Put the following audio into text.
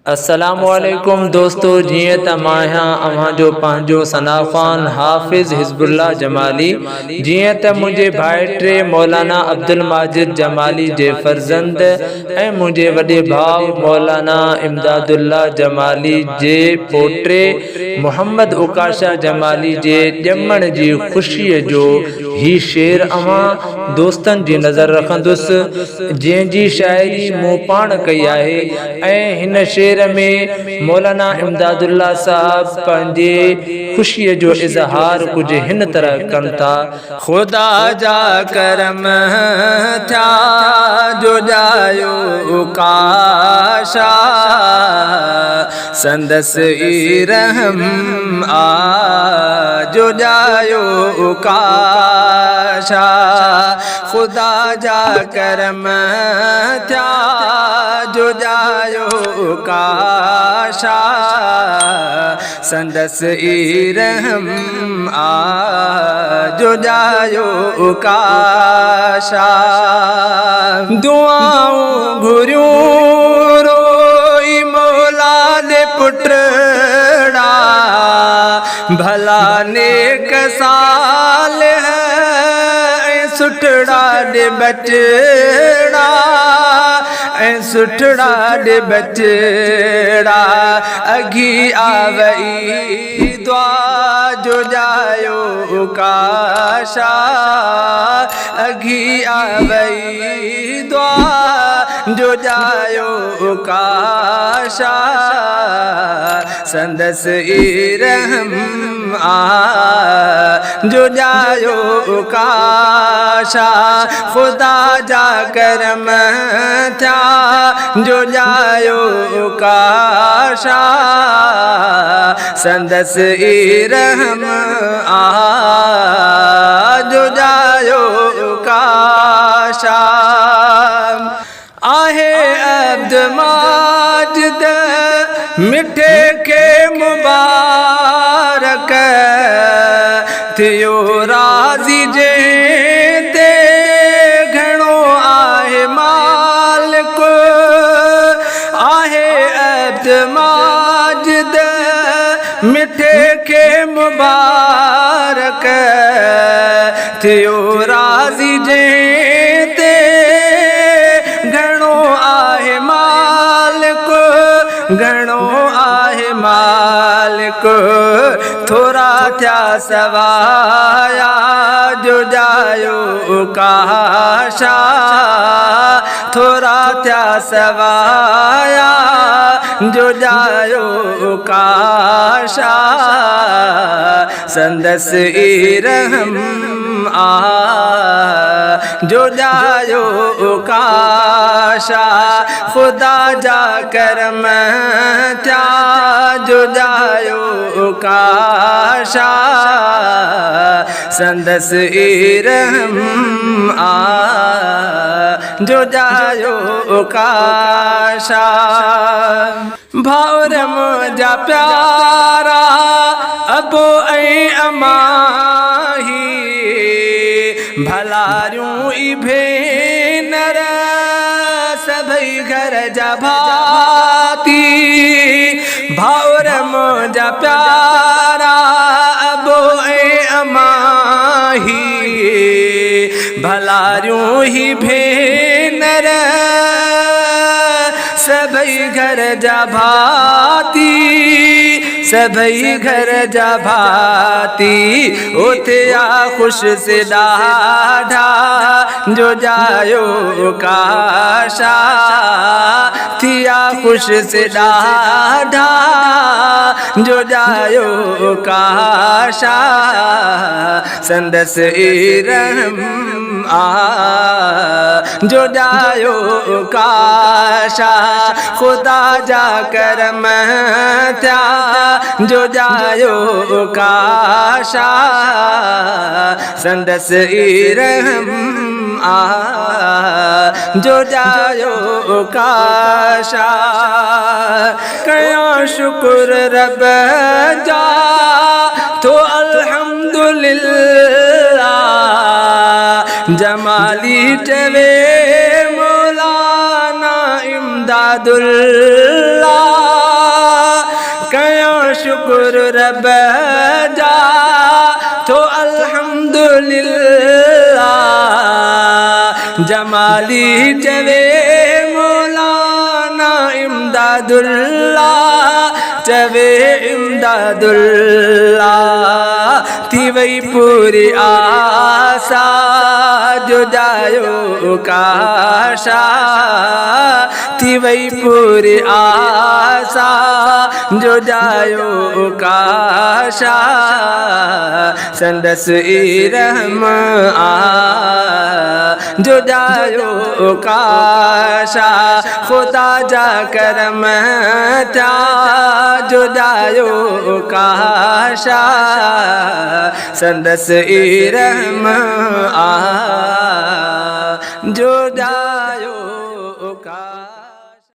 अस्सलामुअलैकुम दोस्तों, जीअं त मां अव्हां जो पंहिंजो सना ख़ान हाफ़िज़ हिज़्बुल्लाह जमाली। जीअं त मुंहिंजे भाइटे मौलाना अब्दुल माजिद जमाली जे फ़र्ज़ंद ऐं मुंहिंजे वॾे भाउ मौलाना इमदादुल्लाह जमाली जे पोटे मोहम्मद उकाशा जमाली जे ॼमण जी ख़ुशीअ जो ही शेर अव्हां दोस्तनि जी नज़र रखंदुसि, जंहिंजी शाइरी मूं पाण कई आहे। ऐं हिन शेर में मौलाना इमदादुल्लाह साहब पंहिंजे ख़ुशीअ जो इज़हार कुछ हिन तरह कनि था। खुदा जा करम था जो जायो काशा संदसि ई रहम आ जो जायो काशा। खुदा जा करम था जो जायो काशा संदसि ई रहम आ जो जायो काशा। दुआऊं घुरियूं रोई मौला ने पुटड़ा भला नेक साल है सुठड़ा दे बचड़ा सुठड़ा दे बचड़ा अगी आवई दुआ जो जायो काशा अगी आवई दुआ जो जायो काशा संदसि ई रहम आ जो जायो काशा। खुदा जा करम था जो जायो काशा संदसि ई रहम आ जो जायो काशा। आहे अब्द माजिद मिठे के मुबारक थियो राज़ी जे ते घणो आहे मालिक। आहे अब्द माजिद मिठे के मुबारक थियो राज़ी जे ते घणो आहे मालिक घणो आहे मालिक। थोरा थिया सवाया जो जायो काशा थोरा थिया सवाया जो जायो काशा संदसि ई रहम आ जो जायो काशा। खुदा जा करम था जो जायो काशा संदसि ई रहम आ जो जायो काशा। भाउर मुंहिंजा प्यारा अबो ऐं अमाही भलारियूं ई भेनर सभई घर जा भाती। भाउर मुंहिंजा प्यारा अबो ऐं अमाही भलारियूं ई भेनर सभई घर जा भाती सभई घर जा भाती। उथे आ खुश से ॾाढा जो जायो काशा थिया खुश से ॾाढा जो जायो काशा संदसि ई रहम आ जो जायो काशा। खुदा जा करम था जो जायो काशा संदसि ई रहम आ जो जायो काशा। कया शुक्र रब जा तो अल्हम्दुलिल्लाह जमाली चवे मौलाना इमदादुल्लाह शुक्र रब जा तो अल्हम्दुलिल्लाह जमाली चवे मौलाना इमदादुल्लाह चवे इमदादुल्लाह थी वही पूरी आशा जो जायो काशा थी वही पूरी आशा जो जायो काशा संदस रहम आ जो जायो काशा खुदा जा करम था जो जायो काशा संदस रहम आ जो जा